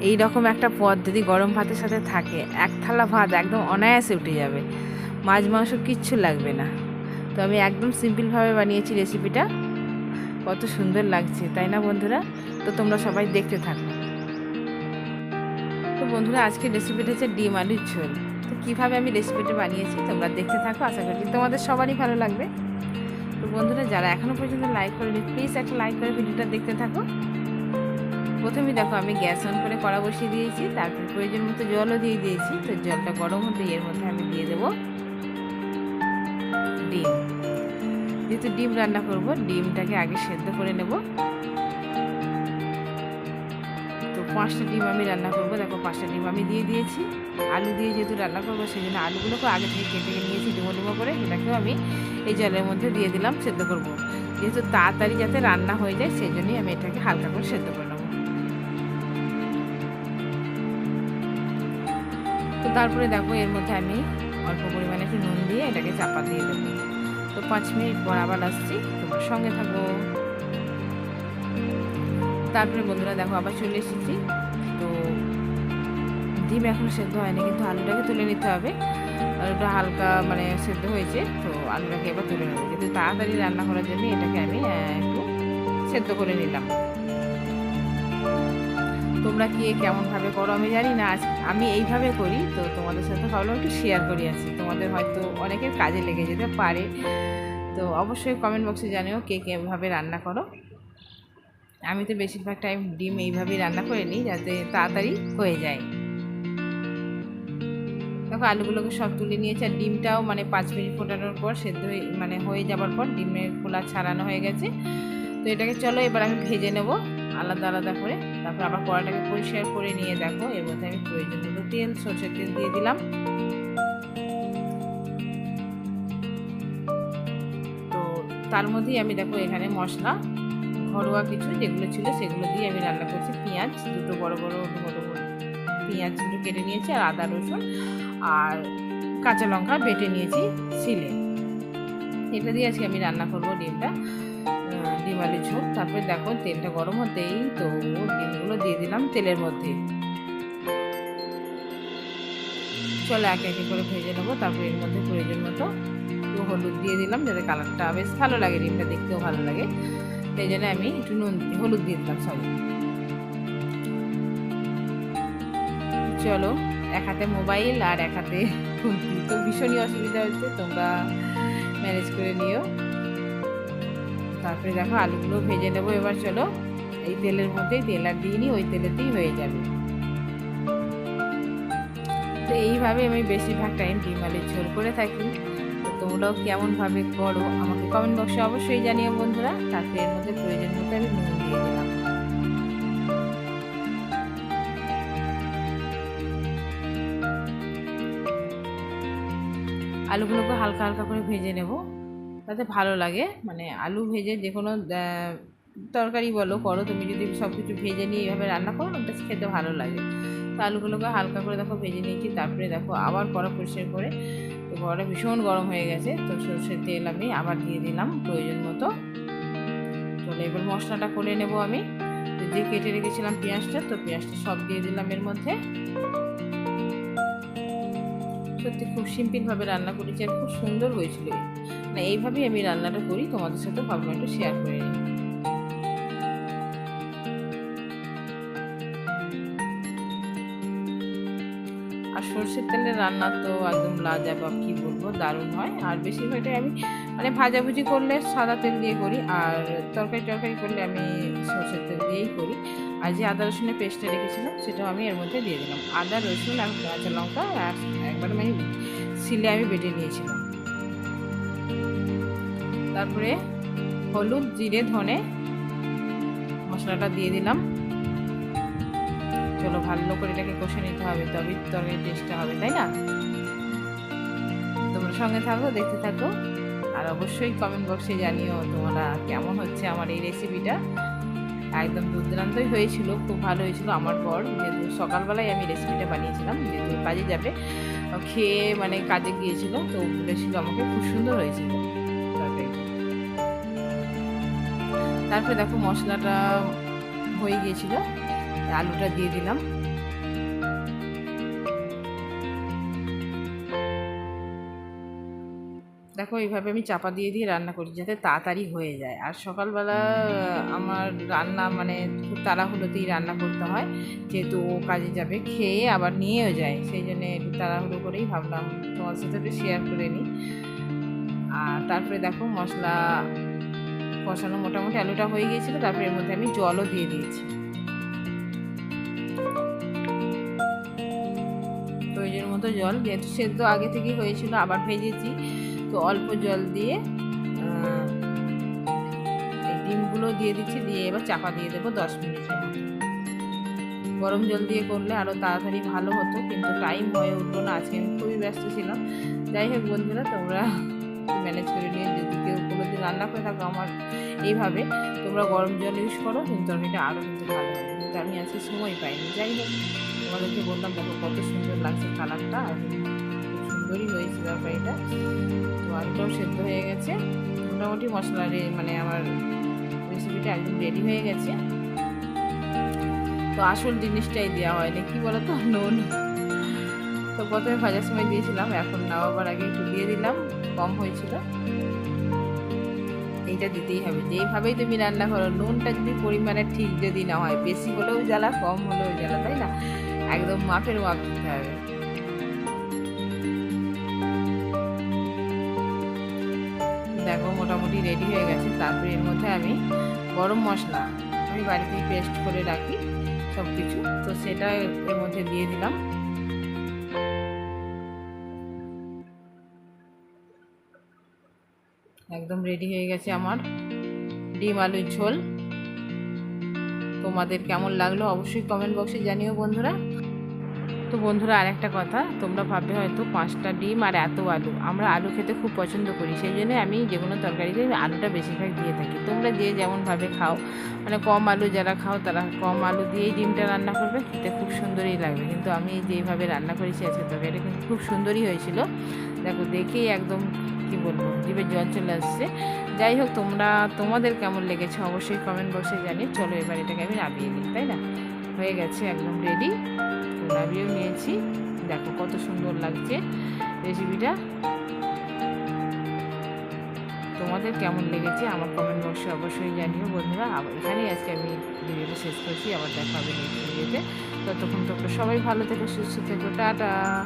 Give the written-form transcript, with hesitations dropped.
এই রকম একটা পদ যদি গরম ভাতের সাথে থাকে, এক থালা ভাত একদম অনায়াসে উঠে যাবে, মাছ মাংস কিচ্ছু লাগবে না। তো আমি একদম সিম্পলভাবে বানিয়েছি রেসিপিটা, কত সুন্দর লাগছে তাই না বন্ধুরা? তো তোমরা সবাই দেখতে থাকো। তো বন্ধুরা, আজকের রেসিপিটা হচ্ছে ডিম আলুর ঝোল। তো কীভাবে আমি রেসিপিটা বানিয়েছি তোমরা দেখতে থাকো, আশা করি তোমাদের সবারই ভালো লাগবে। তো বন্ধুরা, যারা এখনও পর্যন্ত লাইক করেনি, প্লিজ একটা লাইক করে ভিডিওটা দেখতে থাকো। প্রথমে দেখো আমি গ্যাস অন করে কড়া বসিয়ে দিয়েছি, তারপর প্রয়োজন মতো জলও দিয়ে দিয়েছি। তো জলটা গরম হতে এর মধ্যে আমি দিয়ে দেবো ডিম। যেহেতু ডিম রান্না করব, ডিমটাকে আগে সেদ্ধ করে নেব। তো 5টা ডিম আমি রান্না করব। দেখো 5টা ডিম আমি দিয়ে দিয়েছি। আলু দিয়ে যেহেতু রান্না করবো, সেই জন্য আলুগুলোকে আগে থেকে কেটে নিয়েছি ডুমো ডুমো করে, সেটাকেও আমি এই জলের মধ্যে দিয়ে দিলাম সেদ্ধ করব। যেহেতু তাড়াতাড়ি যাতে রান্না হয়ে যায়, সেই জন্যই আমি এটাকে হালকা করে সেদ্ধ করে নেব। তো তারপরে দেখো এর মধ্যে আমি অল্প পরিমাণে একটু নুন দিয়ে এটাকে চাপা দিয়ে দেবো। তো 5 মিনিট পর আবার আসছি, তোমার সঙ্গে থাকো। তারপরে বন্ধুরা দেখো আবার চলে এসেছি। তো ডিম এখনও সেদ্ধ হয়নি, কিন্তু আলুটাকে তুলে নিতে হবে। আলুটা হালকা মানে সেদ্ধ হয়েছে, তো আলুটাকে এবার তুলে নেবো। কিন্তু তাড়াতাড়ি রান্না করার জন্য এটাকে আমি একটু সেদ্ধ করে নিলাম। তোমরা কি কেমনভাবে করো আমি জানি না, আজ আমি এইভাবে করি। তো তোমাদের সাথে ভাবলাম একটু শেয়ার করি আছি, তোমাদের হয়তো অনেকের কাজে লেগে যেতে পারে। তো অবশ্যই কমেন্ট বক্সে জানিও কে কীভাবে রান্না করো। আমি তো বেশিরভাগ টাইম ডিম এইভাবেই রান্না করে নিই, যাতে তাড়াতাড়ি হয়ে যায়। দেখো আলুগুলোকে সব তুলে নিয়েছি, আর ডিমটাও মানে 5 মিনিট ফোটানোর পর সেদ্ধ হয়ে যাবার পর ডিমের খোলা ছাড়ানো হয়ে গেছে। তো এটাকে চলো এবার আমি ভেজে নেব আলাদা আলাদা করে। তারপর আবার কড়াটাকে পরিষ্কার করে নিয়ে দেখো এর মধ্যে আমি প্রয়োজন মতো তেল, সরষের তেল দিয়ে দিলাম। তো তার মধ্যেই আমি দেখো এখানে মশলা ঘরোয়া কিছু যেগুলো ছিল সেগুলো দিয়ে আমি রান্না করছি। পেঁয়াজ দুটো বড় বড় পেঁয়াজ দুটো কেটে নিয়েছি, আর আদা রসুন আর কাঁচা লঙ্কা বেটে নিয়েছি শিলে। এটা দিয়ে আজকে আমি রান্না করবো ডিম আলুর ঝোল। তারপরে দেখো তেলটা গরম হতেই তো ডিমগুলো দিয়ে দিলাম তেলের মধ্যে। চলো একে একে করে ভেজে নেবো। তারপরে এর মধ্যে প্রয়োজন মতো একটু হলুদ দিয়ে দিলাম, যাতে কালারটা বেশ ভালো লাগে, ডিমটা দেখতেও ভালো লাগে। সেই জন্য আমি একটু হলুদ দিয়ে দিলাম। চলো, এক হাতে মোবাইল আর এক হাতে খুন্তি, তো ভীষণই অসুবিধা হচ্ছে, তোমরা ম্যানেজ করে নিও। তারপরে দেখো আলুগুলো ভেজে নেবো। এবার চলো এই তেলের মধ্যেই, তেল আর দিইনি, ওই তেলেতেই হয়ে যাবে। তো এইভাবে আমি বেশিরভাগ টাইম ডিম আলুর ঝোল করে থাকি। তো তোমরাও কেমনভাবে করো আমাকে কমেন্ট বক্সে অবশ্যই জানিও বন্ধুরা। তারপরে এর মধ্যে প্রয়োজন মতো আমি নুন দিয়ে দিলাম। আলুগুলোকে হালকা হালকা করে ভেজে নেব, তাতে ভালো লাগে। মানে আলু ভেজে যে কোনো তরকারি বলো করো, তুমি যদি সব কিছু ভেজে নিয়ে এইভাবে রান্না করো না, বেশ খেতে ভালো লাগে। তো আলুগুলোকে হালকা করে দেখো ভেজে নিয়েছি। তারপরে দেখো আবার কড়া পরিষ্কার করে, তো কড়াটা ভীষণ গরম হয়ে গেছে। তো সরষের তেল আমি আবার দিয়ে দিলাম প্রয়োজন মতো। চলো এবার মশলাটা করে নেব আমি। যে কেটে রেখেছিলাম পেঁয়াজটা, তো পেঁয়াজটা সব দিয়ে দিলাম এর মধ্যে। সত্যি খুব সিম্পলভাবে রান্না করেছি, আর খুব সুন্দর হয়েছিল। মানে এইভাবেই আমি রান্নাটা করি, তোমাদের সাথে ভাবলাম একটু শেয়ার করে নিই। আর সর্ষের তেলের রান্না তো একদম লাজবাব, কি বলবো, দারুণ হয়। আর বেশিরভাগটাই আমি মানে ভাজাভুজি করলে সাদা তেল দিয়ে করি, আর তরকারি করলে আমি সর্ষের তেল দিয়েই করি। আর যে আদা রসুনের পেস্টটা রেখেছিলাম সেটাও আমি এর মধ্যে দিয়ে দিলাম। আদা রসুন আর কাঁচা লঙ্কা একবার আমি শিলে আমি বেটে নিয়েছিলাম। তারপরে হলুদ, জিরে, ধনে মশলাটা দিয়ে দিলাম। চলো ভালো করে এটাকে কষে নিতে হবে, তবে তরকারি টেস্টটা হবে, তাই না? তোমরা সঙ্গে থাকো, দেখতে থাকো। আর অবশ্যই কমেন্ট বক্সে জানিও তোমরা কেমন হচ্ছে আমার এই রেসিপিটা। একদম দুর্দান্তই হয়েছিল, খুব ভালো হয়েছিল। আমার বর যেহেতু সকালবেলায় আমি রেসিপিটা বানিয়েছিলাম, যেহেতু কাজে যাবে, খেয়ে মানে কাজে গিয়েছিল, তো বলেছিল আমাকে খুব সুন্দর হয়েছিল। তারপরে দেখো মশলাটা হয়ে গিয়েছিল। আলুটা দিয়ে দিলাম। দেখো এইভাবে আমি চাপা দিয়ে দিয়ে রান্না করি যাতে তাড়াতাড়ি হয়ে যায়। আর সকালবেলা আমার রান্না মানে খুব তাড়াহুড়োতেই রান্না করতে হয়, যেহেতু ও কাজে যাবে, খেয়ে আবার নিয়েও যায়, সেই জন্য একটু তাড়াহুড়ো করেই ভাবলাম তোমার সাথে একটু শেয়ার করে নিই। আর তারপরে দেখো মশলা কষানো মোটামুটি আলুটা হয়ে গিয়েছিলো, তারপরে এর মধ্যে আমি জলও দিয়ে দিয়েছি, প্রয়োজন মতো জল, যেহেতু সেদ্ধ আগে থেকেই হয়েছিল আবার ভেজেছি, তো অল্প জল দিয়ে এই ডিমগুলো দিয়ে দিচ্ছি, দিয়ে এবার চাপা দিয়ে দেবো 10 মিনিটের মতো। গরম জল দিয়ে করলে আরও তাড়াতাড়ি ভালো হতো, কিন্তু টাইম হয়ে উঠলো না, আজকে আমি খুবই ব্যস্ত ছিলাম। যাই হোক বন্ধুরা, তোমরা ম্যানেজ করে নিয়ে যদি কেউ কোনো দিন রান্না করে থাকো আমার এইভাবে, তোমরা গরম জল ইউজ করো, কিন্তু তরকারিটা আরও কিন্তু ভালো হবে, কিন্তু আমি আজকে সময় পাইনি। যাই হোক, তোমাদেরকে বললাম দেখো কত সুন্দর লাগছে কালারটা, আর খুব সুন্দরই হয়েছে তরকারিটা। তো আলুটাও সেদ্ধ হয়ে গেছে, মোটামুটি মশলা মানে আমার রেসিপিটা একদম রেডি হয়ে গেছে। তো আসল জিনিসটাই দেওয়া হয়নি, কি বলতো, নুন। তো প্রথমে ভাজার সময় দিয়েছিলাম, এখন নামাবার আগে একটু দিয়ে দিলাম, কম হয়েছিল। এইটা দিতেই হবে, যেইভাবেই তুমি রান্না করো, নুনটা যদি পরিমাণে ঠিক যদি না হয়, বেশি হলেও জ্বালা, কম হলেও জ্বালা, তাই না? একদম মাপের মাপ দিতে হবে। দেখো মোটামুটি রেডি হয়ে গেছে। তারপরে এর মধ্যে আমি গরম মশলা আমি বাড়িতেই পেস্ট করে রাখি সব কিছু, তো সেটা এর মধ্যে দিয়ে দিলাম। একদম রেডি হয়ে গেছে আমার ডিম আলুর ঝোল। তোমাদের কেমন লাগলো অবশ্যই কমেন্ট বক্সে জানিও বন্ধুরা। তো বন্ধুরা, আর একটা কথা, তোমরা ভাববে হয়তো 5টা ডিম আর এত আলু, আমরা আলু খেতে খুব পছন্দ করি, সেই জন্য আমি যে কোনো তরকারিতে আলুটা বেশিরভাগ দিয়ে থাকি। তোমরা যে যেমনভাবে খাও, মানে কম আলু যারা খাও তারা কম আলু দিয়েই ডিমটা রান্না করবে, খেতে খুব সুন্দরই লাগবে। কিন্তু আমি যেইভাবে রান্না করেছি আজকে তরকারিটা কিন্তু খুব সুন্দরই হয়েছিল। দেখো দেখেই একদম কি বলবো, জিভে জল চলে আসছে। যাই হোক, তোমাদের কেমন লেগেছে অবশ্যই কমেন্ট বক্সে জানিয়ে। চলো এবার এটাকে আমি নামিয়ে নিই, তাই না? হয়ে গেছে, একদম রেডি, নামিয়েও নিয়েছি। দেখো কত সুন্দর লাগছে রেসিপিটা। তোমাদের কেমন লেগেছে আমার কমেন্ট বক্সে অবশ্যই জানিও বন্ধুরা। আবার এখানেই আজকে আমি ভিডিওটা শেষ করছি, আবার দেখা হবে নেক্সট ভিডিওতে। ততক্ষণ তোমরা সবাই ভালো থেকো, সুস্থ থেকো, টাটা।